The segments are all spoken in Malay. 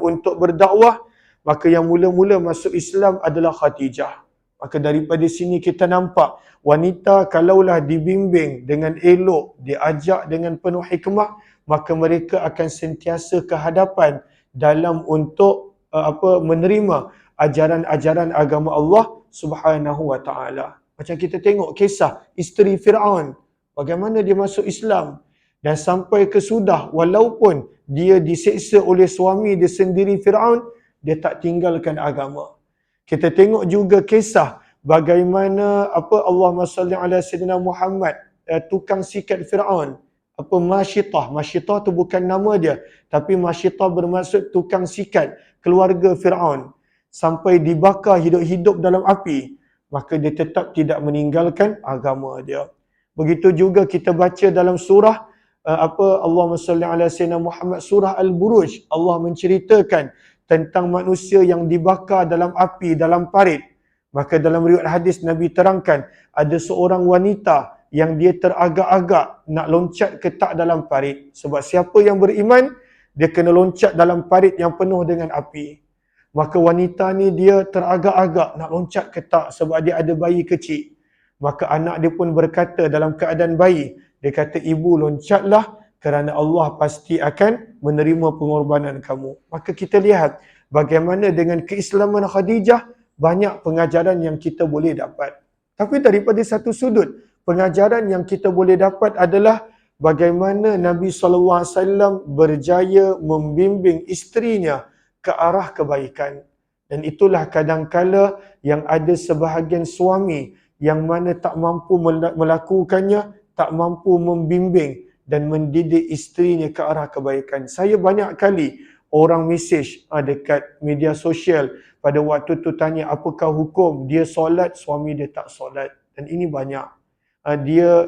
untuk berdakwah, maka yang mula-mula masuk Islam adalah Khadijah. Maka daripada sini kita nampak, wanita kalaulah dibimbing dengan elok, diajak dengan penuh hikmah, maka mereka akan sentiasa ke hadapan dalam untuk menerima ajaran-ajaran agama Allah Subhanahu wa taala. Macam kita tengok kisah isteri Firaun, bagaimana dia masuk Islam dan sampai ke sudah walaupun dia diseksa oleh suami dia sendiri Firaun, dia tak tinggalkan agama. Kita tengok juga kisah bagaimana Allahumma salli ala sayyidina Muhammad, tukang sikat Firaun, Masyitah. Masyitah tu bukan nama dia, tapi Masyitah bermaksud tukang sikat keluarga Firaun, sampai dibakar hidup-hidup dalam api, maka dia tetap tidak meninggalkan agama dia. Begitu juga kita baca dalam surah Allahumma salli ala sayyidina Muhammad, surah Al-Buruj, Allah menceritakan tentang manusia yang dibakar dalam api, dalam parit. Maka dalam riwayat hadis Nabi terangkan, ada seorang wanita yang dia teragak-agak nak loncat ke tak dalam parit. Sebab siapa yang beriman, dia kena loncat dalam parit yang penuh dengan api. Maka wanita ni dia teragak-agak nak loncat ke tak sebab dia ada bayi kecil. Maka anak dia pun berkata dalam keadaan bayi, dia kata, ibu loncatlah kerana Allah pasti akan menerima pengorbanan kamu. Maka kita lihat bagaimana dengan keislaman Khadijah, banyak pengajaran yang kita boleh dapat. Tapi daripada satu sudut, pengajaran yang kita boleh dapat adalah bagaimana Nabi SAW berjaya membimbing isterinya ke arah kebaikan. Dan itulah kadangkala yang ada sebahagian suami yang mana tak mampu melakukannya, tak mampu membimbing dan mendidik isterinya ke arah kebaikan. Saya banyak kali orang mesej dekat media sosial pada waktu tu tanya apakah hukum dia solat, suami dia tak solat. Dan ini banyak. Dia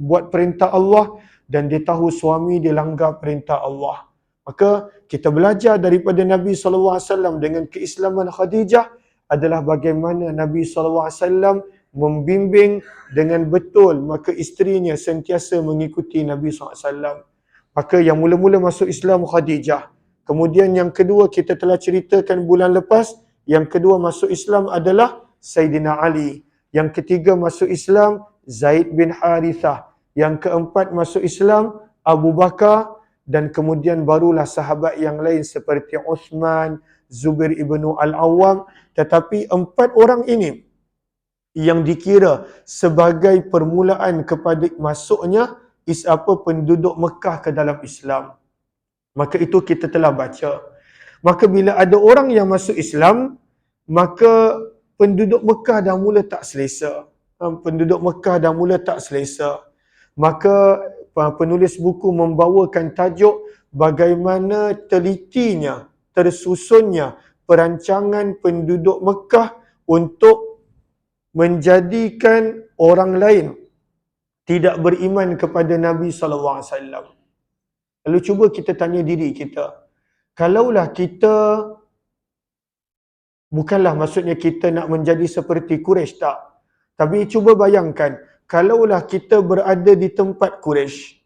buat perintah Allah dan dia tahu suami dia langgar perintah Allah. Maka kita belajar daripada Nabi SAW dengan keislaman Khadijah adalah bagaimana Nabi SAW membimbing dengan betul, maka isterinya sentiasa mengikuti Nabi SAW. Maka yang mula-mula masuk Islam Khadijah. Kemudian yang kedua kita telah ceritakan bulan lepas, yang kedua masuk Islam adalah Sayyidina Ali. Yang ketiga masuk Islam Zaid bin Harithah. Yang keempat masuk Islam Abu Bakar, dan kemudian barulah sahabat yang lain seperti Uthman, Zubair ibnu Al-Awwam. Tetapi empat orang ini yang dikira sebagai permulaan kepada masuknya penduduk Mekah ke dalam Islam. Maka itu kita telah baca. Maka bila ada orang yang masuk Islam, maka penduduk Mekah dah mula tak selesa. Penduduk Mekah dah mula tak selesa. Maka penulis buku membawakan tajuk bagaimana telitinya, tersusunnya perancangan penduduk Mekah untuk menjadikan orang lain tidak beriman kepada Nabi SAW. Lalu cuba kita tanya diri kita, kalaulah kita, bukanlah maksudnya kita nak menjadi seperti Quraisy, tak. Tapi cuba bayangkan, kalaulah kita berada di tempat Quraisy,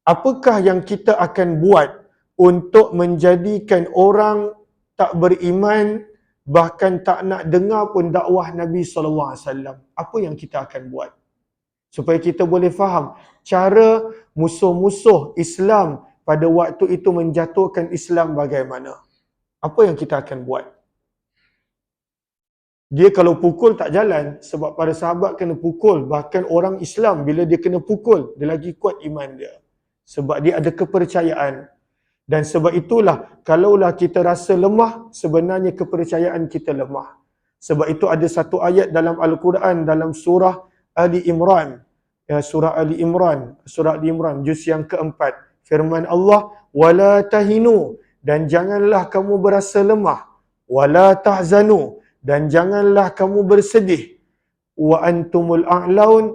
apakah yang kita akan buat untuk menjadikan orang tak beriman, bahkan tak nak dengar pun dakwah Nabi SAW? Apa yang kita akan buat? Supaya kita boleh faham cara musuh-musuh Islam pada waktu itu menjatuhkan Islam bagaimana. Apa yang kita akan buat? Dia kalau pukul tak jalan, sebab para sahabat kena pukul. Bahkan orang Islam bila dia kena pukul, dia lagi kuat iman dia. Sebab dia ada kepercayaan. Dan sebab itulah, kalaulah kita rasa lemah, sebenarnya kepercayaan kita lemah. Sebab itu ada satu ayat dalam Al-Quran, dalam surah Ali Imran. Surah Ali Imran, juz yang keempat. Firman Allah, وَلَا تَهِنُوا, dan janganlah kamu berasa lemah. وَلَا تَحْزَنُوا, dan janganlah kamu bersedih. وَأَنْتُمُ الْأَعْلَوْنَ,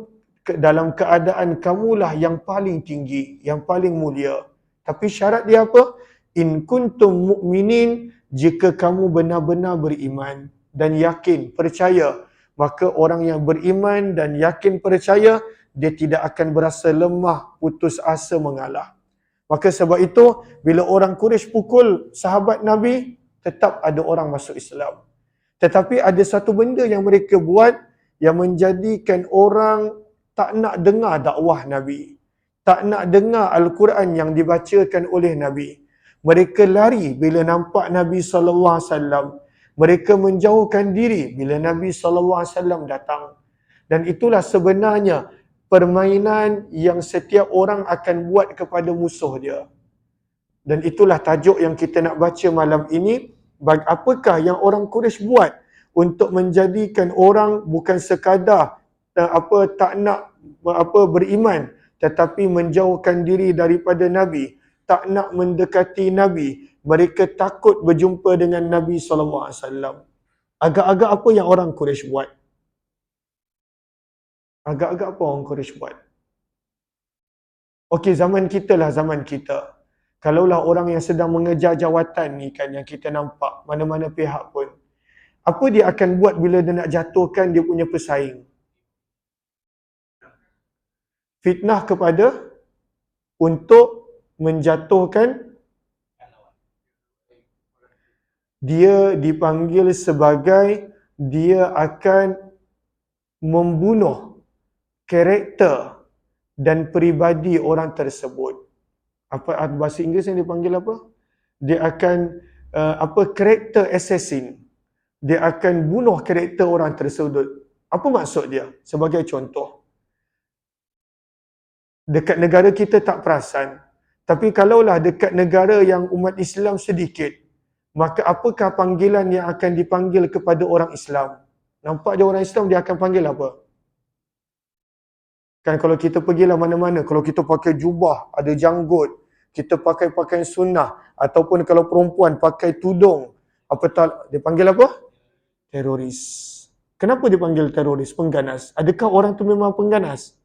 dalam keadaan kamulah yang paling tinggi, yang paling mulia. Tapi syarat dia apa? In kuntum mu'minin, jika kamu benar-benar beriman dan yakin, percaya. Maka orang yang beriman dan yakin percaya, dia tidak akan berasa lemah, putus asa, mengalah. Maka sebab itu, bila orang Quraisy pukul sahabat Nabi, tetap ada orang masuk Islam. Tetapi ada satu benda yang mereka buat yang menjadikan orang tak nak dengar dakwah Nabi. Tak nak dengar Al-Quran yang dibacakan oleh Nabi. Mereka lari bila nampak Nabi SAW. Mereka menjauhkan diri bila Nabi SAW datang. Dan itulah sebenarnya permainan yang setiap orang akan buat kepada musuh dia. Dan itulah tajuk yang kita nak baca malam ini. Apakah yang orang Quraisy buat untuk menjadikan orang bukan sekadar tak nak beriman, tetapi menjauhkan diri daripada Nabi, tak nak mendekati Nabi. Mereka takut berjumpa dengan Nabi SAW. Agak-agak apa yang orang Quraisy buat? Agak-agak apa orang Quraisy buat? Okey, zaman kita lah zaman kita. Kalaulah orang yang sedang mengejar jawatan ni kan, yang kita nampak, mana-mana pihak pun, apa dia akan buat bila dia nak jatuhkan dia punya pesaing? Fitnah kepada untuk menjatuhkan. Dia dipanggil sebagai dia akan membunuh karakter dan peribadi orang tersebut. Apa bahasa Inggeris yang dipanggil apa? Dia akan karakter assassin. Dia akan bunuh karakter orang tersebut. Apa maksud dia? Sebagai contoh, dekat negara kita tak perasan. Tapi kalaulah dekat negara yang umat Islam sedikit, maka apakah panggilan yang akan dipanggil kepada orang Islam? Nampak je orang Islam, dia akan panggil apa? Kan kalau kita pergilah mana-mana, kalau kita pakai jubah, ada janggut, kita pakai pakaian sunnah, ataupun kalau perempuan pakai tudung, dia panggil apa? Teroris. Kenapa dipanggil teroris? Pengganas. Adakah orang tu memang pengganas?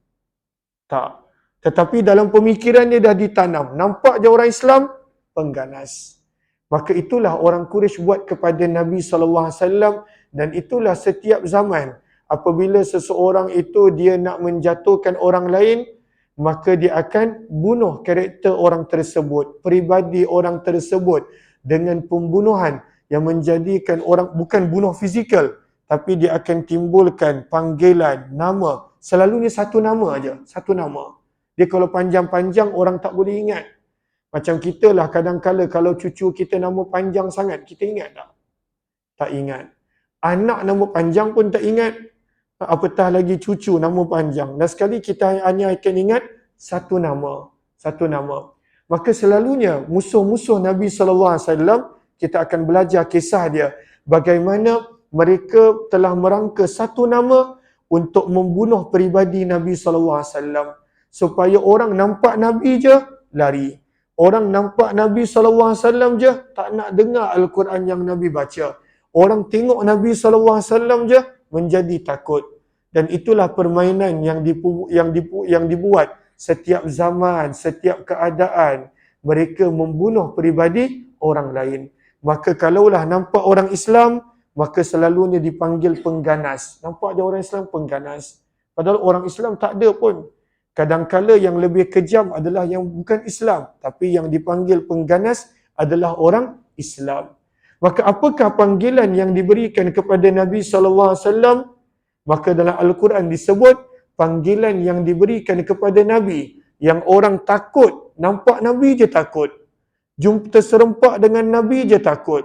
Tak. Tetapi dalam pemikiran dia dah ditanam. Nampak je orang Islam, pengganas. Maka itulah orang Quraisy buat kepada Nabi SAW, dan itulah setiap zaman. Apabila seseorang itu dia nak menjatuhkan orang lain, maka dia akan bunuh karakter orang tersebut, peribadi orang tersebut dengan pembunuhan yang menjadikan orang, bukan bunuh fizikal, tapi dia akan timbulkan panggilan, nama. Selalunya satu nama aja, satu nama. Dia kalau panjang-panjang orang tak boleh ingat. Macam kita lah kadang-kala kalau cucu kita nama panjang sangat, kita ingat tak? Tak ingat. Anak nama panjang pun tak ingat. Apatah lagi cucu nama panjang. Dan sekali kita hanya akan ingat satu nama. Satu nama. Maka selalunya musuh-musuh Nabi SAW, kita akan belajar kisah dia. Bagaimana mereka telah merangka satu nama untuk membunuh peribadi Nabi SAW. Supaya orang nampak Nabi je, lari. Orang nampak Nabi SAW je, tak nak dengar Al-Quran yang Nabi baca. Orang tengok Nabi SAW je, menjadi takut. Dan itulah permainan yang dibuat setiap zaman, setiap keadaan. Mereka membunuh peribadi orang lain. Maka kalaulah nampak orang Islam, maka selalunya dipanggil pengganas. Nampak je orang Islam pengganas. Padahal orang Islam tak ada pun. Kadangkala yang lebih kejam adalah yang bukan Islam. Tapi yang dipanggil pengganas adalah orang Islam. Maka apakah panggilan yang diberikan kepada Nabi SAW? Maka dalam Al-Quran disebut panggilan yang diberikan kepada Nabi. Yang orang takut, nampak Nabi je takut. Jumpa serempak dengan Nabi je takut.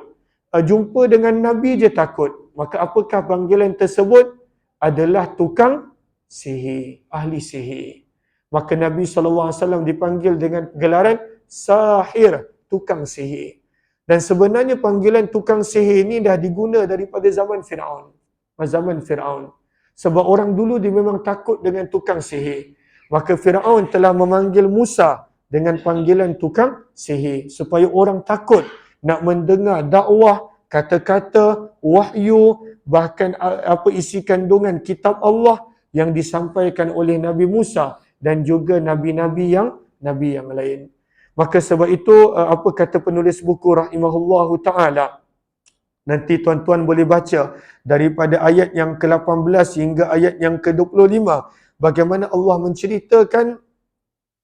Jumpa dengan Nabi je takut. Maka apakah panggilan tersebut? Adalah tukang sihir, ahli sihir. Maka Nabi SAW dipanggil dengan gelaran sahir, tukang sihir. Dan sebenarnya panggilan tukang sihir ini dah diguna daripada zaman Fir'aun. Zaman Fir'aun. Sebab orang dulu dia memang takut dengan tukang sihir. Maka Fir'aun telah memanggil Musa dengan panggilan tukang sihir. Supaya orang takut nak mendengar dakwah, kata-kata, wahyu, bahkan apa isi kandungan kitab Allah yang disampaikan oleh Nabi Musa dan juga nabi-nabi yang lain. Maka sebab itu apa kata penulis buku rahimahullahu ta'ala, nanti tuan-tuan boleh baca daripada ayat yang ke-18 hingga ayat yang ke-25, bagaimana Allah menceritakan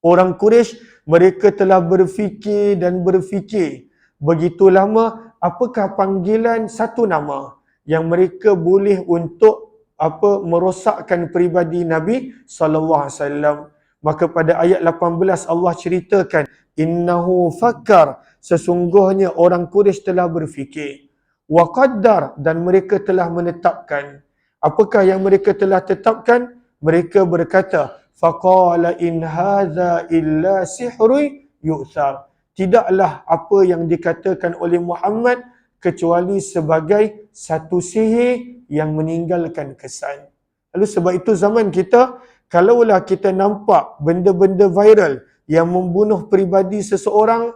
Orang Quraisy, mereka telah berfikir dan berfikir begitu lama, apakah panggilan satu nama yang mereka boleh untuk merosakkan peribadi Nabi sallallahu alaihi wasallam. Maka pada ayat 18 Allah ceritakan, innahu fakkar, sesungguhnya orang Quraisy telah berfikir, wa qaddar, dan mereka telah menetapkan. Apakah yang mereka telah tetapkan? Mereka berkata, faqala in hadza illa sihrun yu'thar. Tidaklah apa yang dikatakan oleh Muhammad kecuali sebagai satu sihir yang meninggalkan kesan. Lalu sebab itu zaman kita, kalaulah kita nampak benda-benda viral yang membunuh peribadi seseorang,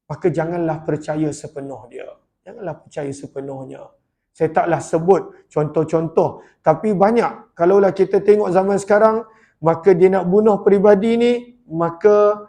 maka janganlah percaya sepenuh dia. Janganlah percaya sepenuhnya. Saya taklah sebut contoh-contoh, tapi banyak. Kalaulah kita tengok zaman sekarang, maka dia nak bunuh peribadi ni, maka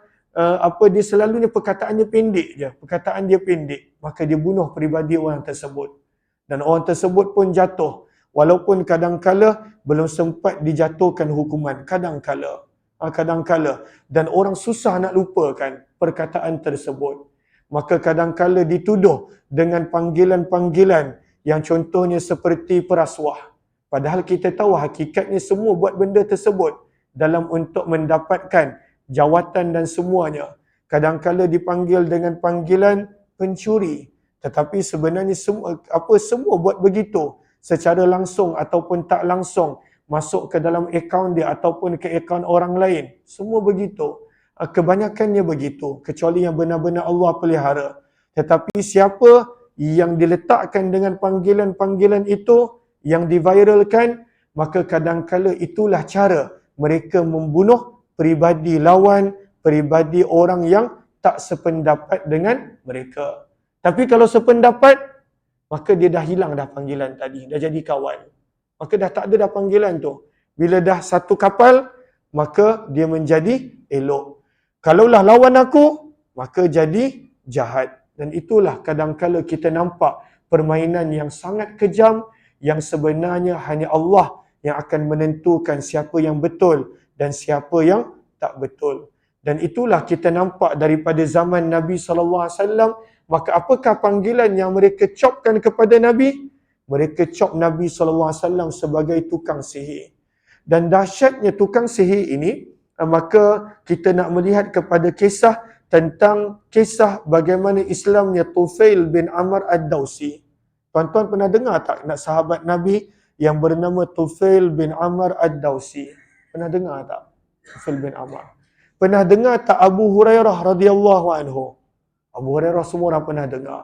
dia selalunya perkataannya pendek je. Perkataan dia pendek, maka dia bunuh peribadi orang tersebut. Dan orang tersebut pun jatuh. Walaupun kadang-kala belum sempat dijatuhkan hukuman. Kadang-kala. Dan orang susah nak lupakan perkataan tersebut. Maka kadang-kala dituduh dengan panggilan-panggilan yang contohnya seperti perasuah. Padahal kita tahu hakikatnya semua buat benda tersebut dalam untuk mendapatkan jawatan dan semuanya. Kadang-kala dipanggil dengan panggilan pencuri. Tetapi sebenarnya semua buat begitu secara langsung ataupun tak langsung, masuk ke dalam akaun dia ataupun ke akaun orang lain. Semua begitu. Kebanyakannya begitu, kecuali yang benar-benar Allah pelihara. Tetapi siapa yang diletakkan dengan panggilan-panggilan itu, yang diviralkan, maka kadang-kala itulah cara mereka membunuh peribadi lawan, peribadi orang yang tak sependapat dengan mereka. Tapi kalau sependapat, maka dia dah hilang dah panggilan tadi, dah jadi kawan. Maka dah tak ada dah panggilan tu. Bila dah satu kapal, maka dia menjadi elok. Kalaulah lawan aku, maka jadi jahat. Dan itulah kadang-kala kita nampak permainan yang sangat kejam, yang sebenarnya hanya Allah yang akan menentukan siapa yang betul dan siapa yang tak betul. Dan itulah kita nampak daripada zaman Nabi SAW. Maka apakah panggilan yang mereka copkan kepada Nabi? Mereka cop Nabi SAW sebagai tukang sihir. Dan dahsyatnya tukang sihir ini, maka kita nak melihat kepada tentang kisah bagaimana Islamnya Tufail bin Amr ad-Dawsi. Tuan-tuan pernah dengar tak nak sahabat Nabi yang bernama Tufail bin Amr ad-Dawsi? Pernah dengar tak? Tufail bin Amr. Pernah dengar tak Abu Hurairah radhiyallahu anhu? Abu Hurairah semua orang pernah dengar.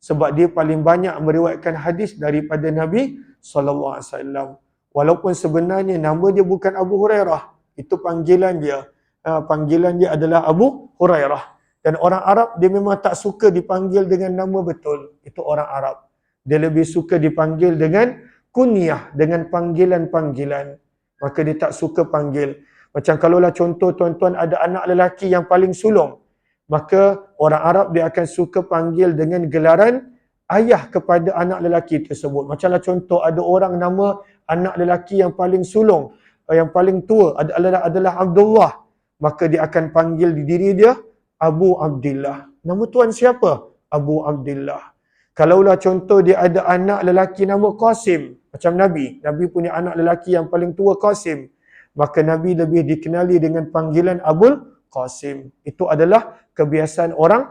Sebab dia paling banyak meriwayatkan hadis daripada Nabi SAW. Walaupun sebenarnya nama dia bukan Abu Hurairah. Itu panggilan dia. Panggilan dia adalah Abu Hurairah. Dan orang Arab dia memang tak suka dipanggil dengan nama betul. Itu orang Arab. Dia lebih suka dipanggil dengan kunyah, dengan panggilan-panggilan. Maka dia tak suka panggil. Macam kalaulah contoh tuan-tuan ada anak lelaki yang paling sulung, maka orang Arab dia akan suka panggil dengan gelaran ayah kepada anak lelaki tersebut. Macamlah contoh ada orang nama anak lelaki yang paling sulung, yang paling tua adalah Abdullah, maka dia akan panggil diri dia Abu Abdillah. Nama tuan siapa? Abu Abdillah. Kalaulah contoh dia ada anak lelaki nama Qasim, macam Nabi punya anak lelaki yang paling tua Qasim, maka Nabi lebih dikenali dengan panggilan Abul Qasim. Itu adalah kebiasaan orang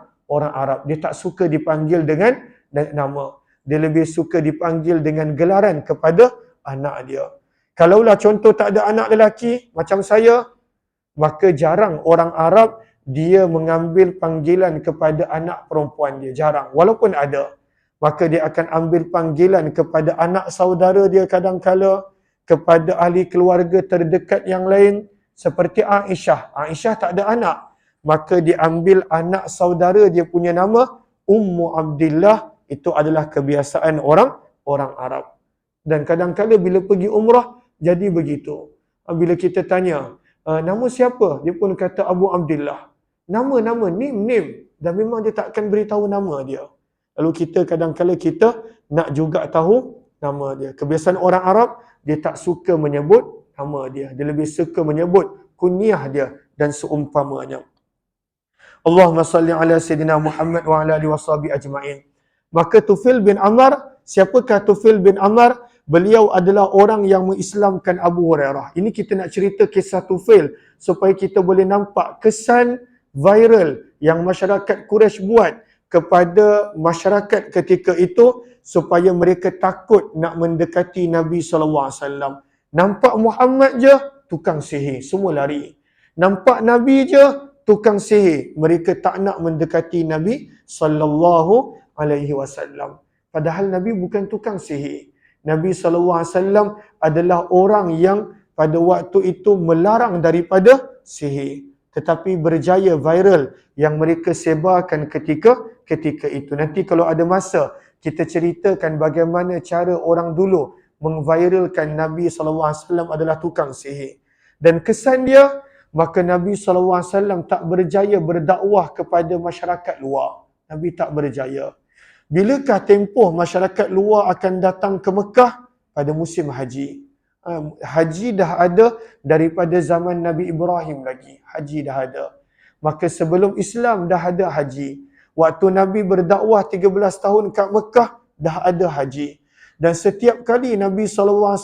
Arab. Dia tak suka dipanggil dengan nama. Dia lebih suka dipanggil dengan gelaran kepada anak dia. Kalaulah contoh tak ada anak lelaki macam saya, maka jarang orang Arab dia mengambil panggilan kepada anak perempuan dia. Jarang. Walaupun ada, maka dia akan ambil panggilan kepada anak saudara dia kadang-kala, kepada ahli keluarga terdekat yang lain, seperti Aisyah. Aisyah tak ada anak, maka dia ambil anak saudara dia punya nama Ummu Abdillah. Itu adalah kebiasaan orang Arab. Dan kadang-kala bila pergi umrah jadi begitu. Bila kita tanya, nama siapa? Dia pun kata Abu Abdillah. Nama, name. Dan memang dia tak akan beritahu nama dia. Lalu kita kadang-kala kita nak juga tahu nama dia. Kebiasaan orang Arab, dia tak suka menyebut nama dia. Dia lebih suka menyebut kunyah dia dan seumpamanya. Allahumma salli ala Sayyidina Muhammad wa ala alihi washabihi ajma'in. Maka Tufail bin Amr, siapakah Tufail bin Amr? Beliau adalah orang yang mengislamkan Abu Hurairah. Ini kita nak cerita kisah Tufail supaya kita boleh nampak kesan viral yang masyarakat Quraisy buat kepada masyarakat ketika itu supaya mereka takut nak mendekati Nabi SAW. Nampak Muhammad je, tukang sihir, semua lari. Nampak Nabi je, tukang sihir. Mereka tak nak mendekati Nabi SAW. Padahal Nabi bukan tukang sihir. Nabi SAW adalah orang yang pada waktu itu melarang daripada sihir. Tetapi berjaya viral yang mereka sebarkan ketika itu. Nanti kalau ada masa, kita ceritakan bagaimana cara orang dulu mengviralkan Nabi SAW adalah tukang sihir. Dan kesan dia, maka Nabi SAW tak berjaya berdakwah kepada masyarakat luar. Nabi tak berjaya. Bilakah tempoh masyarakat luar akan datang ke Mekah? Pada musim haji. Haji dah ada daripada zaman Nabi Ibrahim lagi. Haji dah ada. Maka sebelum Islam dah ada haji. Waktu Nabi berdakwah 13 tahun kat Mekah, dah ada haji. Dan setiap kali Nabi SAW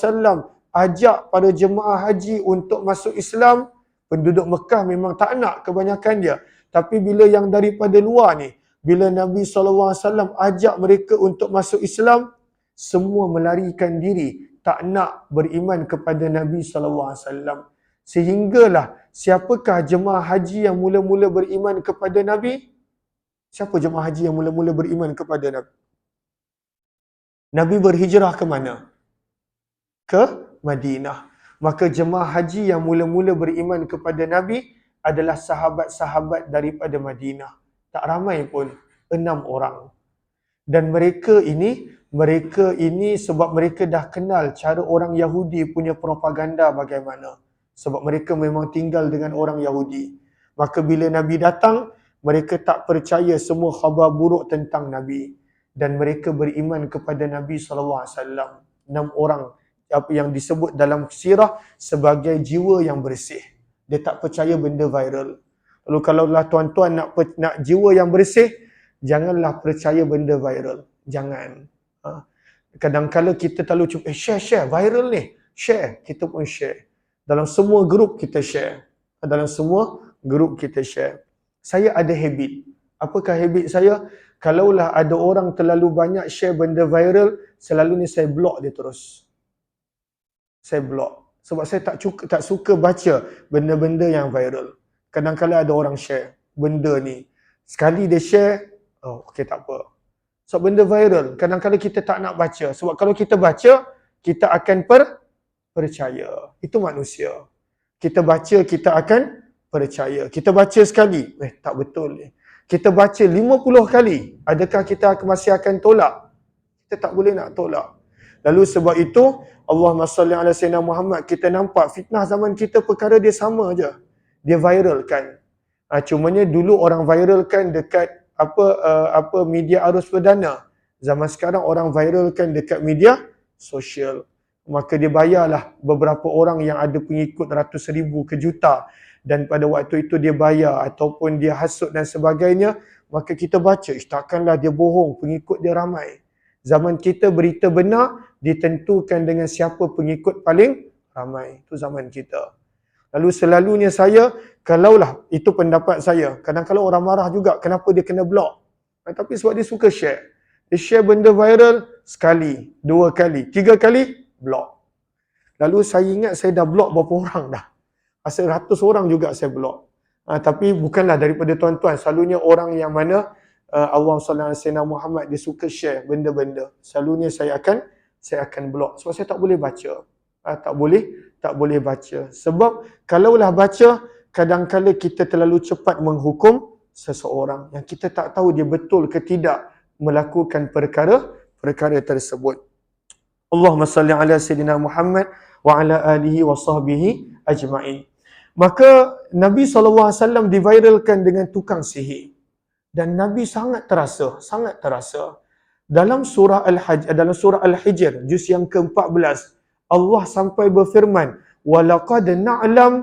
ajak pada jemaah haji untuk masuk Islam, penduduk Mekah memang tak nak kebanyakan dia. Tapi bila yang daripada luar ni, bila Nabi SAW ajak mereka untuk masuk Islam, semua melarikan diri, tak nak beriman kepada Nabi SAW. Sehinggalah, siapakah jemaah haji yang mula-mula beriman kepada Nabi? Siapa jemaah haji yang mula-mula beriman kepada Nabi? Nabi berhijrah ke mana? Ke Madinah. Maka jemaah haji yang mula-mula beriman kepada Nabi adalah sahabat-sahabat daripada Madinah. Tak ramai pun, 6 orang. Dan mereka ini sebab mereka dah kenal cara orang Yahudi punya propaganda bagaimana. Sebab mereka memang tinggal dengan orang Yahudi. Maka bila Nabi datang, mereka tak percaya semua khabar buruk tentang Nabi. Dan mereka beriman kepada Nabi SAW. 6 orang apa yang disebut dalam sirah sebagai jiwa yang bersih. Dia tak percaya benda viral. Lalu kalaulah tuan-tuan nak jiwa yang bersih, janganlah percaya benda viral. Jangan. Kadang-kadang kita terlalu cuba, share, viral ni. Share, kita pun share. Dalam semua grup kita share. Dalam semua grup kita share. Saya ada habit. Apakah habit saya? Kalaulah ada orang terlalu banyak share benda viral, selalunya saya block dia terus. Saya block. Sebab saya tak suka baca benda-benda yang viral. Kadang-kadang ada orang share benda ni. Sekali dia share, oh okey tak apa. Sebab benda viral, kadang-kadang kita tak nak baca. Sebab kalau kita baca, kita akan percaya. Itu manusia. Kita baca, kita akan percaya. Kita baca sekali, tak betul ni. Kita baca 50 kali, adakah kita masih akan tolak? Kita tak boleh nak tolak. Lalu sebab itu, Allahumma salli ala Sayyidina Muhammad, kita nampak fitnah zaman kita perkara dia sama je. Dia viralkan. Cumanya dulu orang viralkan dekat media arus perdana. Zaman sekarang orang viralkan dekat media sosial. Maka dia bayarlah beberapa orang yang ada pengikut ratus ribu ke juta. Dan pada waktu itu dia bayar ataupun dia hasut dan sebagainya. Maka kita baca, takkanlah dia bohong, pengikut dia ramai. Zaman kita berita benar ditentukan dengan siapa pengikut paling ramai. Itu zaman kita. Lalu selalunya saya, kalaulah itu pendapat saya, kadang-kadang orang marah juga, kenapa dia kena block? Tapi sebab dia suka share. Dia share benda viral, sekali, 2 kali, 3 kali, block. Lalu saya ingat saya dah block berapa orang dah. Rasa ratus orang juga saya block. Tapi bukanlah daripada tuan-tuan, selalunya orang yang mana Allah SWT Muhammad, dia suka share benda-benda. Selalunya saya akan block. Sebab saya tak boleh baca. Tak boleh baca. Sebab kalaulah baca, kadang-kadang kita terlalu cepat menghukum seseorang yang kita tak tahu dia betul ke tidak melakukan perkara tersebut. Allahumma salli ala Sayyidina Muhammad wa ala alihi wa sahbihi ajma'in. Maka Nabi SAW diviralkan dengan tukang sihir. Dan Nabi sangat terasa. Dalam surah Al-Hijr, juz yang ke-14, Allah sampai berfirman, وَلَقَدْ نَعْلَمْ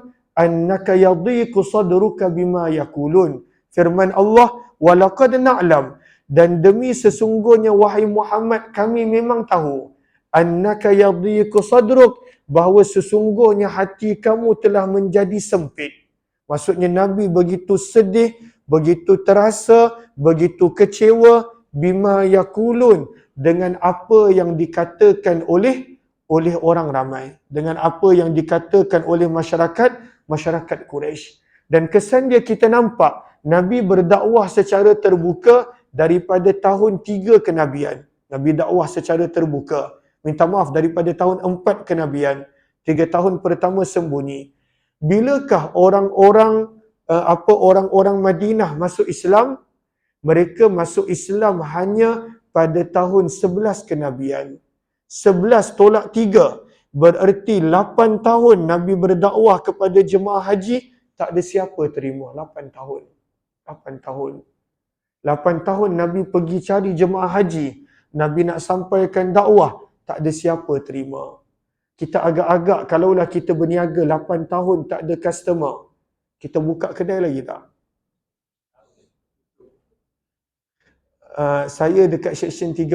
annaka yadhiqu sadruka bima yaqulun. Firman Allah, walaqad na'lam, dan demi sesungguhnya wahai Muhammad, kami memang tahu, annaka yadhiqu sadruk, bahawa sesungguhnya hati kamu telah menjadi sempit. Maksudnya Nabi begitu sedih, begitu terasa, begitu kecewa bima yaqulun, dengan apa yang dikatakan oleh orang ramai, dengan apa yang dikatakan oleh masyarakat Quraisy. Dan kesan dia kita nampak Nabi berdakwah secara terbuka daripada tahun 3 kenabian. Nabi dakwah secara terbuka. Minta maaf, daripada tahun 4 kenabian. 3 tahun pertama sembunyi. Bilakah orang-orang Madinah masuk Islam? Mereka masuk Islam hanya pada tahun 11 kenabian. 11 tolak 3. Bererti 8 tahun Nabi berdakwah kepada jemaah haji, tak ada siapa terima. 8 tahun. 8 tahun. 8 tahun Nabi pergi cari jemaah haji. Nabi nak sampaikan dakwah, tak ada siapa terima. Kita agak-agak kalaulah kita berniaga 8 tahun tak ada customer, kita buka kedai lagi tak? Saya dekat section 13.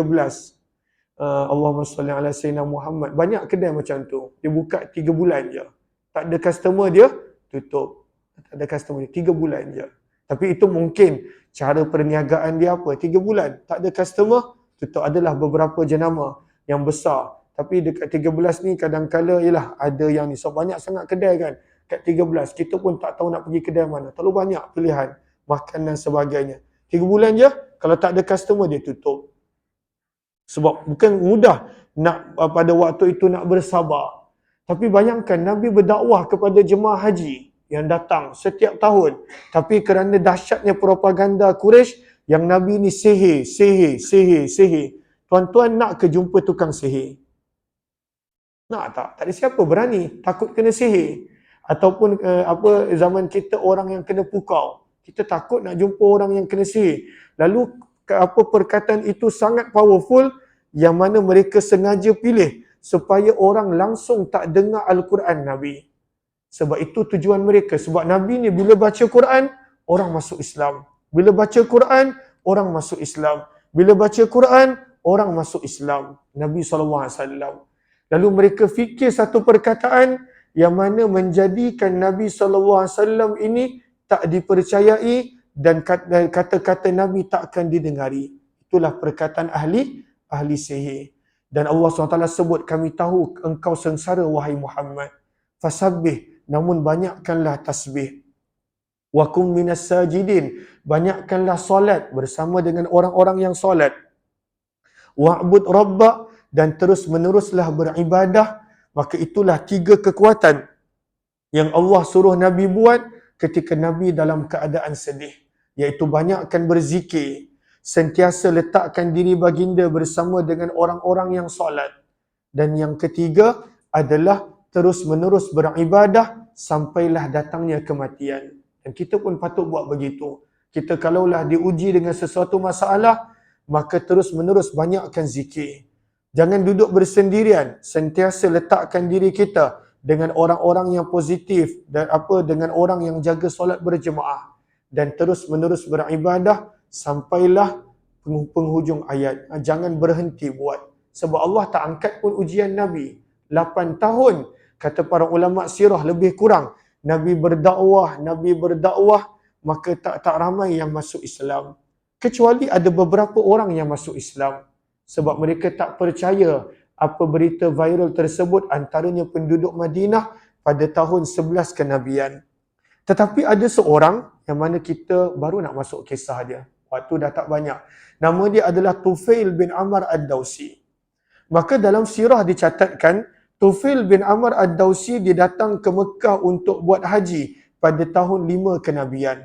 Allahumma salli ala Sayyidina Muhammad. Banyak kedai macam tu. Dia buka 3 bulan je. Tak ada customer dia, tutup. Tak ada customer dia, 3 bulan je. Tapi itu mungkin cara perniagaan dia apa? 3 bulan. Tak ada customer, tutup. Adalah beberapa jenama yang besar. Tapi dekat 13 ni kadang-kala ialah ada yang ni. So banyak sangat kedai kan. Kat 13, kita pun tak tahu nak pergi kedai mana. Terlalu banyak pilihan. Makan dan sebagainya. 3 bulan je, kalau tak ada customer dia tutup. Sebab bukan mudah nak pada waktu itu nak bersabar. Tapi bayangkan Nabi berdakwah kepada jemaah haji yang datang setiap tahun. Tapi kerana dahsyatnya propaganda Quraisy, yang Nabi ni sihir. Tuan-tuan nak ke jumpa tukang sihir? Nak tak? Tak ada siapa berani. Takut kena sihir. Ataupun zaman kita orang yang kena pukau. Kita takut nak jumpa orang yang kena sihir. Lalu perkataan itu sangat powerful, yang mana mereka sengaja pilih supaya orang langsung tak dengar Al-Quran Nabi. Sebab itu tujuan mereka. Sebab Nabi ni bila baca Quran, orang masuk Islam. Bila baca Quran, orang masuk Islam. Bila baca Quran, orang masuk Islam. Nabi SAW. Lalu mereka fikir satu perkataan yang mana menjadikan Nabi SAW ini tak dipercayai, dan kata-kata Nabi takkan didengari. Itulah perkataan ahli sihir. Dan Allah SWT sebut, kami tahu engkau sengsara wahai Muhammad. Fasabbih, namun banyakkanlah tasbih. Wa kum minas sajidin, banyakkanlah solat bersama dengan orang-orang yang solat. Wa'bud rabbak, dan terus meneruslah beribadah. Maka itulah 3 kekuatan yang Allah suruh Nabi buat ketika Nabi dalam keadaan sedih. Iaitu banyakkan berzikir, sentiasa letakkan diri baginda bersama dengan orang-orang yang solat. Dan yang ketiga adalah terus menerus beribadah sampailah datangnya kematian. Dan kita pun patut buat begitu. Kita kalaulah diuji dengan sesuatu masalah, maka terus menerus banyakkan zikir. Jangan duduk bersendirian, sentiasa letakkan diri kita dengan orang-orang yang positif dan dengan orang yang jaga solat berjemaah, dan terus menerus beribadah sampailah penghujung ayat. Jangan berhenti buat. Sebab Allah tak angkat pun ujian Nabi. 8 tahun, kata para ulama sirah lebih kurang, Nabi berdakwah, maka tak ramai yang masuk Islam. Kecuali ada beberapa orang yang masuk Islam. Sebab mereka tak percaya apa berita viral tersebut, antaranya penduduk Madinah pada tahun 11 kenabian. Tetapi ada seorang yang mana kita baru nak masuk kisah dia. Waktu dah tak banyak. Nama dia adalah Tufail bin Amr ad-Dawsi. Maka dalam sirah dicatatkan, Tufail bin Amr ad-Dawsi dia datang ke Mekah untuk buat haji pada tahun 5 kenabian.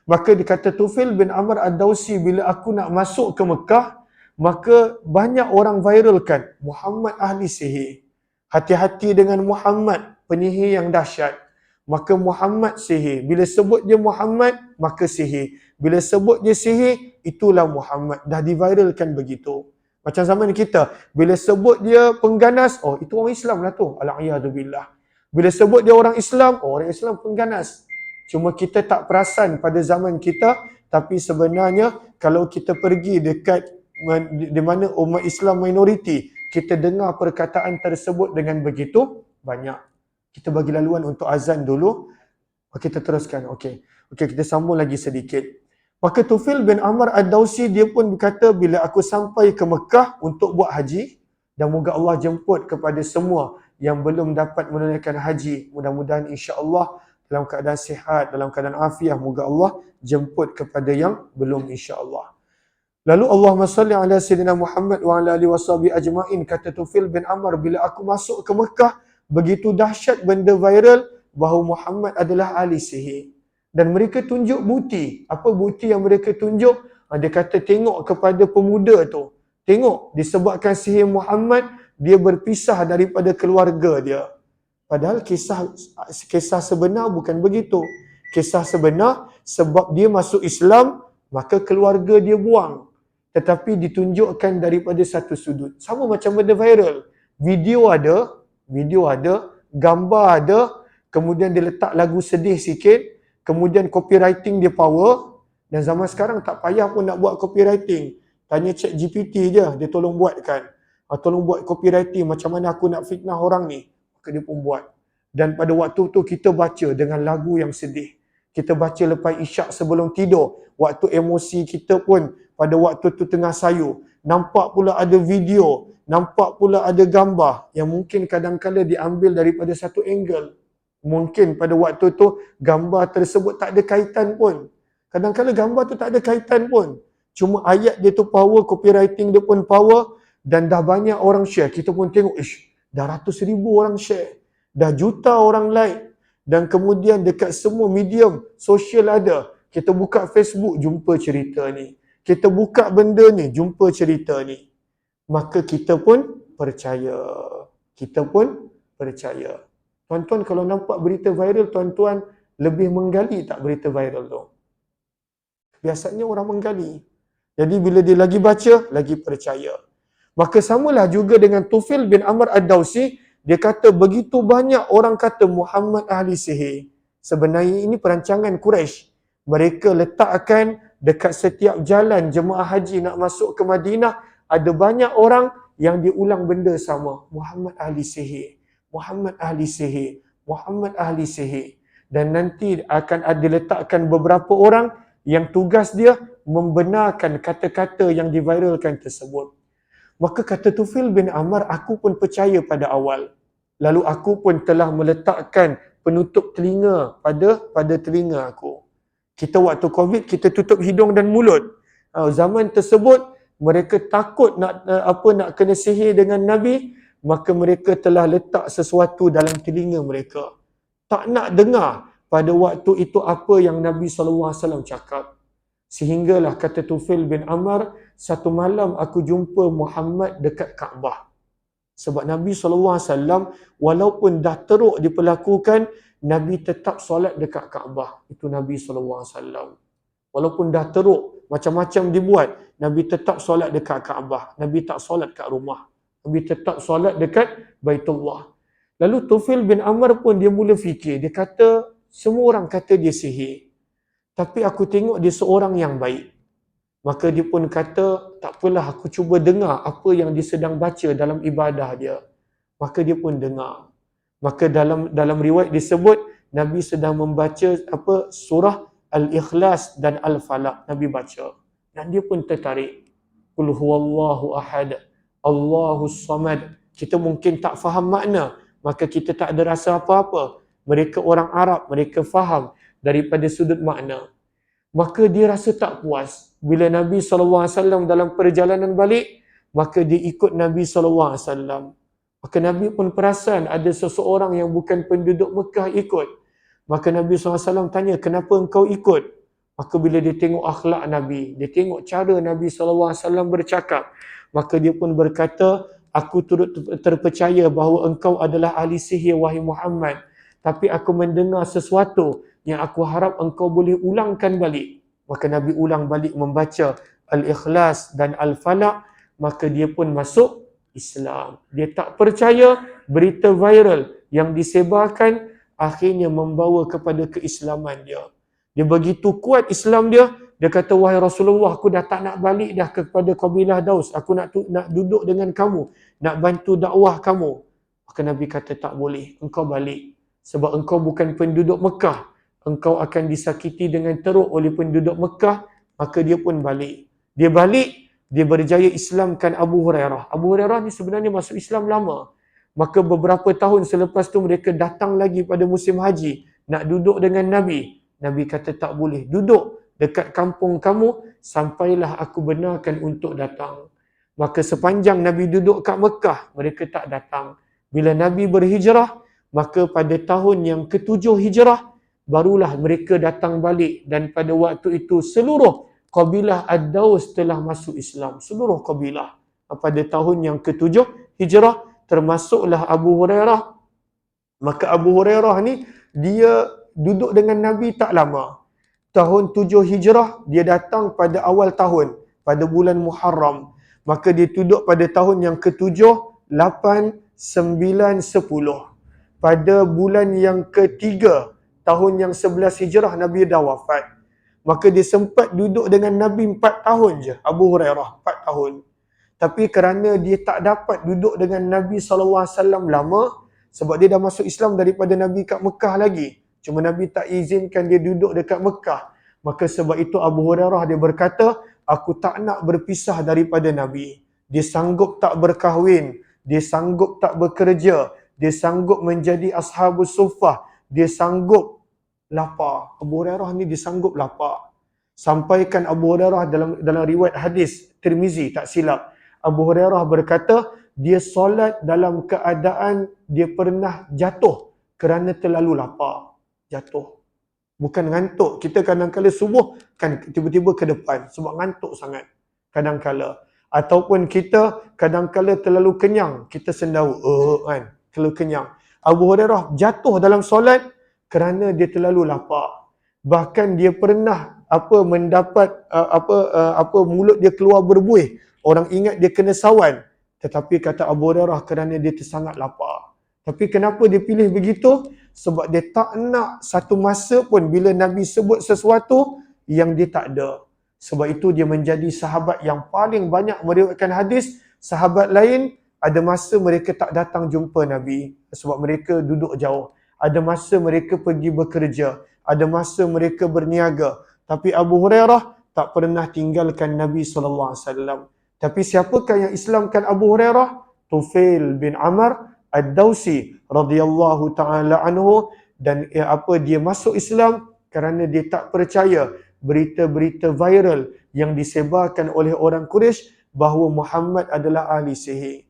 Maka dikata Tufail bin Amr ad-Dawsi, bila aku nak masuk ke Mekah, maka banyak orang viralkan, Muhammad ahli sihir. Hati-hati dengan Muhammad, penyihir yang dahsyat. Maka Muhammad sihir. Bila sebut dia Muhammad, maka sihir. Bila sebut dia sihir, itulah Muhammad. Dah diviralkan begitu. Macam zaman kita, bila sebut dia pengganas, oh itu orang Islam lah tu. Al-a'yadu billah. Bila sebut dia orang Islam, orang Islam pun ganas. Cuma kita tak perasan pada zaman kita, tapi sebenarnya kalau kita pergi dekat di mana umat Islam minoriti, kita dengar perkataan tersebut dengan begitu banyak. Kita bagi laluan untuk azan dulu. Kita teruskan. Okey, kita sambung lagi sedikit. Maka Tufail bin Amr Ad-Dawsi dia pun berkata, bila aku sampai ke Mekah untuk buat haji, dan moga Allah jemput kepada semua yang belum dapat menunaikan haji, mudah-mudahan insya-Allah dalam keadaan sihat, dalam keadaan afiah, moga Allah jemput kepada yang belum insya-Allah. Lalu Allahumma salli ala sayyidina Muhammad wa ala alihi washabihi ajmain, kata Tufail bin Amr, bila aku masuk ke Mekah, begitu dahsyat benda viral bahawa Muhammad adalah ahli sihir. Dan mereka tunjuk bukti. Apa bukti yang mereka tunjuk? Dia kata tengok kepada pemuda tu. Tengok, disebabkan sihir Muhammad, dia berpisah daripada keluarga dia. Padahal kisah sebenar bukan begitu. Kisah sebenar, sebab dia masuk Islam, maka keluarga dia buang. Tetapi ditunjukkan daripada satu sudut. Sama macam benda viral. Video ada, gambar ada, kemudian dia letak lagu sedih sikit, kemudian copywriting dia power, dan zaman sekarang tak payah pun nak buat copywriting. Tanya ChatGPT je, dia tolong buatkan. Tolong buat copywriting, macam mana aku nak fitnah orang ni. Maka dia pun buat. Dan pada waktu tu kita baca dengan lagu yang sedih. Kita baca lepas isyak sebelum tidur. Waktu emosi kita pun pada waktu tu tengah sayu. Nampak pula ada video, nampak pula ada gambar yang mungkin kadang-kadang diambil daripada satu angle. Mungkin pada waktu tu gambar tersebut tak ada kaitan pun. Kadang-kadang gambar tu tak ada kaitan pun. Cuma ayat dia tu power, copywriting dia pun power, dan dah banyak orang share. Kita pun tengok, dah ratus ribu orang share. Dah juta orang like. Dan kemudian dekat semua medium sosial ada. Kita buka Facebook, jumpa cerita ni. Kita buka benda ni, jumpa cerita ni. Maka kita pun percaya. Tuan-tuan kalau nampak berita viral, tuan-tuan lebih menggali tak berita viral tu? Biasanya orang menggali. Jadi bila dia lagi baca, lagi percaya. Maka samalah juga dengan Tufail bin Amr Ad-Dawsi, dia kata begitu banyak orang kata Muhammad ahli sihir. Sebenarnya ini perancangan Quraisy. Mereka letakkan dekat setiap jalan jemaah haji nak masuk ke Madinah, ada banyak orang yang diulang benda sama. Muhammad ahli sihir. Muhammad ahli sihir, Muhammad ahli sihir. Dan nanti akan ada letakkan beberapa orang yang tugas dia membenarkan kata-kata yang diviralkan tersebut. Maka kata Tufail bin Amr, aku pun percaya pada awal. Lalu aku pun telah meletakkan penutup telinga pada telinga aku. Kita waktu Covid, kita tutup hidung dan mulut. Zaman tersebut, mereka takut nak kena sihir dengan Nabi, maka mereka telah letak sesuatu dalam telinga mereka. Tak nak dengar pada waktu itu apa yang Nabi SAW cakap. Sehinggalah kata Tufail bin Amr, satu malam aku jumpa Muhammad dekat Kaabah. Sebab Nabi SAW walaupun dah teruk diperlakukan, Nabi tetap solat dekat Kaabah. Itu Nabi SAW. Walaupun dah teruk, macam-macam dibuat, Nabi tetap solat dekat Kaabah. Nabi tak solat kat rumah. Nabi tetap solat dekat Baitullah. Lalu Tufail bin Amr pun dia mula fikir. Dia kata, semua orang kata dia sihir. Tapi aku tengok dia seorang yang baik. Maka dia pun kata, tak apalah, aku cuba dengar apa yang dia sedang baca dalam ibadah dia. Maka dia pun dengar. Maka dalam riwayat disebut, Nabi sedang membaca surah Al-Ikhlas dan Al-Falaq. Nabi baca. Dan dia pun tertarik. Qul huwallahu ahad, Allahus samad. Kita mungkin tak faham makna, maka kita tak ada rasa apa-apa. Mereka orang Arab, mereka faham daripada sudut makna. Maka dia rasa tak puas. Bila Nabi SAW dalam perjalanan balik, maka dia ikut Nabi SAW. Maka Nabi pun perasan ada seseorang yang bukan penduduk Mekah ikut. Maka Nabi SAW tanya, kenapa engkau ikut? Maka bila dia tengok akhlak Nabi, dia tengok cara Nabi SAW bercakap, maka dia pun berkata, aku turut terpercaya bahawa engkau adalah ahli sihir, wahai Muhammad. Tapi aku mendengar sesuatu yang aku harap engkau boleh ulangkan balik. Maka Nabi ulang balik membaca Al-Ikhlas dan Al-Falaq, maka dia pun masuk Islam. Dia tak percaya, berita viral yang disebarkan akhirnya membawa kepada keislaman dia. Dia begitu kuat Islam dia, dia kata, wahai Rasulullah, aku dah tak nak balik dah kepada kabilah Daus. Aku nak duduk dengan kamu, nak bantu dakwah kamu. Maka Nabi kata, tak boleh, engkau balik. Sebab engkau bukan penduduk Mekah. Engkau akan disakiti dengan teruk oleh penduduk Mekah. Maka dia pun balik. Dia balik, dia berjaya Islamkan Abu Hurairah. Abu Hurairah ni sebenarnya masuk Islam lama. Maka beberapa tahun selepas tu mereka datang lagi pada musim haji, nak duduk dengan Nabi. Nabi kata, tak boleh. Duduk dekat kampung kamu, sampailah aku benarkan untuk datang. Maka sepanjang Nabi duduk kat Mekah, mereka tak datang. Bila Nabi berhijrah, maka pada tahun yang ke-7 hijrah, barulah mereka datang balik. Dan pada waktu itu seluruh kabilah Ad-Daus telah masuk Islam. Seluruh kabilah. Pada tahun yang ke-7 hijrah, termasuklah Abu Hurairah. Maka Abu Hurairah ni, dia duduk dengan Nabi tak lama. Tahun 7 hijrah, dia datang pada awal tahun, pada bulan Muharram. Maka dia duduk pada tahun yang ke-7, 8, 9, 10. Pada bulan yang ke-3, tahun yang 11 hijrah, Nabi dah wafat. Maka dia sempat duduk dengan Nabi 4 tahun je, Abu Hurairah, 4 tahun. Tapi kerana dia tak dapat duduk dengan Nabi SAW lama, sebab dia dah masuk Islam daripada Nabi kat Mekah lagi. Cuma Nabi tak izinkan dia duduk dekat Mekah. Maka sebab itu Abu Hurairah dia berkata, aku tak nak berpisah daripada Nabi. Dia sanggup tak berkahwin, dia sanggup tak bekerja, dia sanggup menjadi ashabus suffah, dia sanggup lapar. Abu Hurairah ni dia sanggup lapar. Sampaikan Abu Hurairah dalam riwayat hadis Tirmizi, tak silap, Abu Hurairah berkata, dia solat dalam keadaan dia pernah jatuh kerana terlalu lapar. Jatuh. Bukan ngantuk. Kita kadang-kala subuh kan tiba-tiba ke depan sebab ngantuk sangat. Kadang-kala. Ataupun kita kadang-kala terlalu kenyang. Kita sendawa. Kan. Terlalu kenyang. Abu Hurairah jatuh dalam solat kerana dia terlalu lapar. Bahkan dia pernah mendapat mulut dia keluar berbuih. Orang ingat dia kena sawan. Tetapi kata Abu Hurairah kerana dia tersangat lapar. Tapi kenapa dia pilih begitu? Sebab dia tak nak satu masa pun bila Nabi sebut sesuatu yang dia tak ada. Sebab itu dia menjadi sahabat yang paling banyak meriwayatkan hadis. Sahabat lain ada masa mereka tak datang jumpa Nabi sebab mereka duduk jauh. Ada masa mereka pergi bekerja. Ada masa mereka berniaga. Tapi Abu Hurairah tak pernah tinggalkan Nabi SAW. Tapi siapakah yang Islamkan Abu Hurairah? Tufail bin Amr Ad-Dawsi radhiyallahu taala anhu. Dan dia masuk Islam kerana dia tak percaya berita-berita viral yang disebarkan oleh orang Quraisy bahawa Muhammad adalah ahli sihir.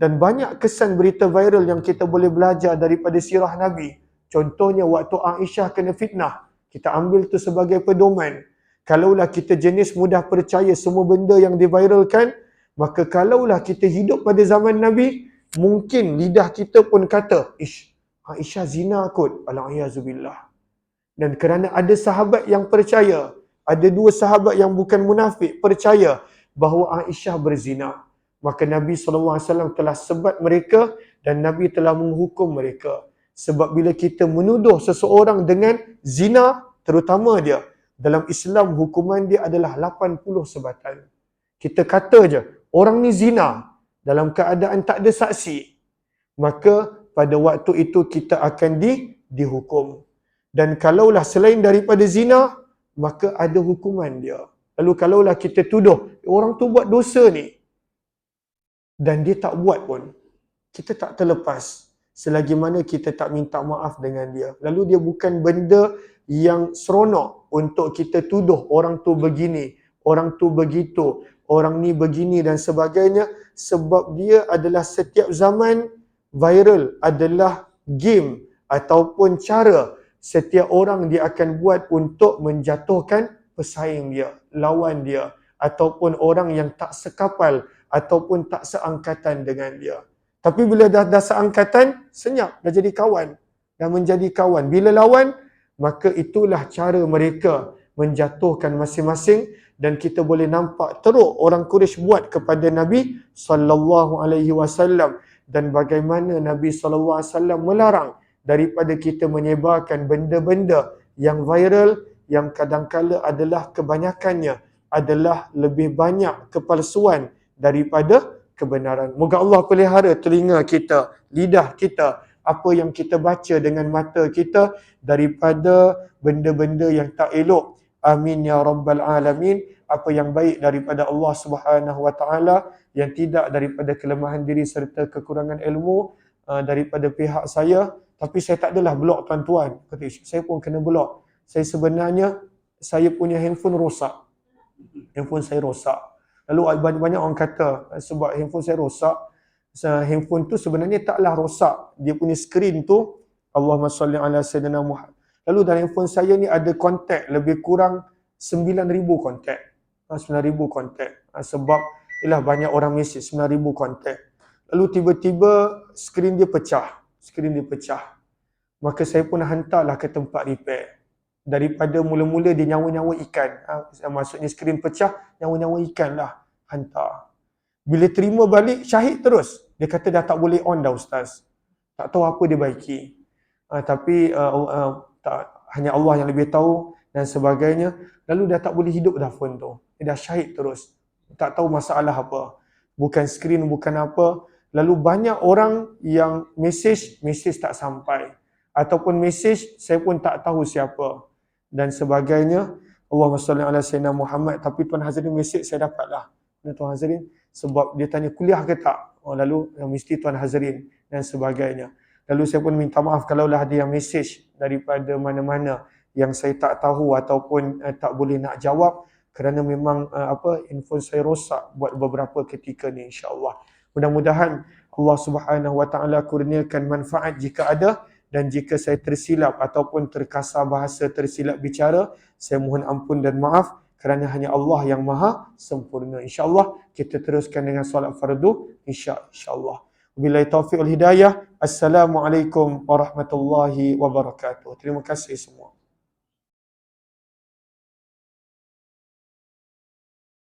Dan banyak kesan berita viral yang kita boleh belajar daripada sirah Nabi. Contohnya waktu Aisyah kena fitnah, kita ambil tu sebagai pedoman. Kalaulah kita jenis mudah percaya semua benda yang diviralkan, maka kalaulah kita hidup pada zaman Nabi, mungkin lidah kita pun kata, Aisyah zina kot. Alhamdulillah. Dan kerana ada sahabat yang percaya, ada 2 sahabat yang bukan munafik percaya bahawa Aisyah berzina, maka Nabi SAW telah sebat mereka dan Nabi telah menghukum mereka. Sebab bila kita menuduh seseorang dengan zina, terutama dia, dalam Islam hukuman dia adalah 80 sebatan. Kita kata je, orang ni zina dalam keadaan tak ada saksi, maka pada waktu itu kita akan dihukum. Dan kalaulah selain daripada zina, maka ada hukuman dia. Lalu kalaulah kita tuduh, orang tu buat dosa ni, dan dia tak buat pun, kita tak terlepas selagi mana kita tak minta maaf dengan dia. Lalu dia bukan benda yang seronok untuk kita tuduh orang tu begini, orang tu begitu, orang ni begini dan sebagainya. Sebab dia adalah setiap zaman viral adalah game ataupun cara setiap orang dia akan buat untuk menjatuhkan pesaing dia, lawan dia, ataupun orang yang tak sekapal ataupun tak seangkatan dengan dia. Tapi bila dah seangkatan, senyap, dah jadi kawan. Dah menjadi kawan. Bila lawan, maka itulah cara mereka menjatuhkan masing-masing. Dan kita boleh nampak teruk orang Quraisy buat kepada Nabi SAW. dan bagaimana Nabi SAW melarang daripada kita menyebarkan benda-benda yang viral yang kadangkala adalah kebanyakannya adalah lebih banyak kepalsuan daripada kebenaran. Moga Allah pelihara telinga kita, lidah kita, apa yang kita baca dengan mata kita daripada benda-benda yang tak elok. Amin ya rabbal alamin. Apa yang baik daripada Allah Subhanahu wa taala, yang tidak daripada kelemahan diri serta kekurangan ilmu daripada pihak saya. Tapi saya tak adalah blok tuan-tuan. Kata saya pun kena blok. Saya sebenarnya punya handphone rosak. Handphone saya rosak. Lalu banyak orang kata sebab handphone saya rosak. Handphone tu sebenarnya taklah rosak. Dia punya skrin tu Allahumma salli ala sayyidina Muhammad. Lalu dalam handphone saya ni ada kontak lebih kurang 9,000 kontak. 9,000 kontak. Sebab ialah banyak orang mesej 9,000 kontak. Lalu tiba-tiba skrin dia pecah. Skrin dia pecah. Maka saya pun hantarlah ke tempat repair. Daripada mula-mula dia nyawa-nyawa ikan. Maksudnya skrin pecah, nyawa-nyawa ikan lah. Hantar. Bila terima balik, syahid terus. Dia kata dah tak boleh on dah Ustaz. Tak tahu apa dia baiki. Tapi hanya Allah yang lebih tahu dan sebagainya. Lalu dah tak boleh hidup dah phone tu. Dia dah syahid terus. Tak tahu masalah apa. Bukan skrin, bukan apa. Lalu banyak orang yang mesej tak sampai. Ataupun mesej, saya pun tak tahu siapa. Dan sebagainya. Allahumma salli ala sayyidina Muhammad. Tapi Tuan Hazrin mesej saya dapat lah. Tuan Hazrin. Sebab dia tanya kuliah ke tak. Lalu mesti Tuan Hazrin. Dan sebagainya. Lalu saya pun minta maaf kalaulah ada yang mesej daripada mana-mana yang saya tak tahu ataupun tak boleh nak jawab. Kerana memang handphone saya rosak buat beberapa ketika ni, insya-Allah. Mudah-mudahan Allah Subhanahu wa taala kurniakan manfaat jika ada, dan jika saya tersilap ataupun terkasar bahasa, tersilap bicara, saya mohon ampun dan maaf kerana hanya Allah yang maha sempurna. Insya-Allah kita teruskan dengan solat fardu insya-Allah. Wabillahi taufiq wal hidayah. Assalamualaikum warahmatullahi wabarakatuh. Terima kasih semua.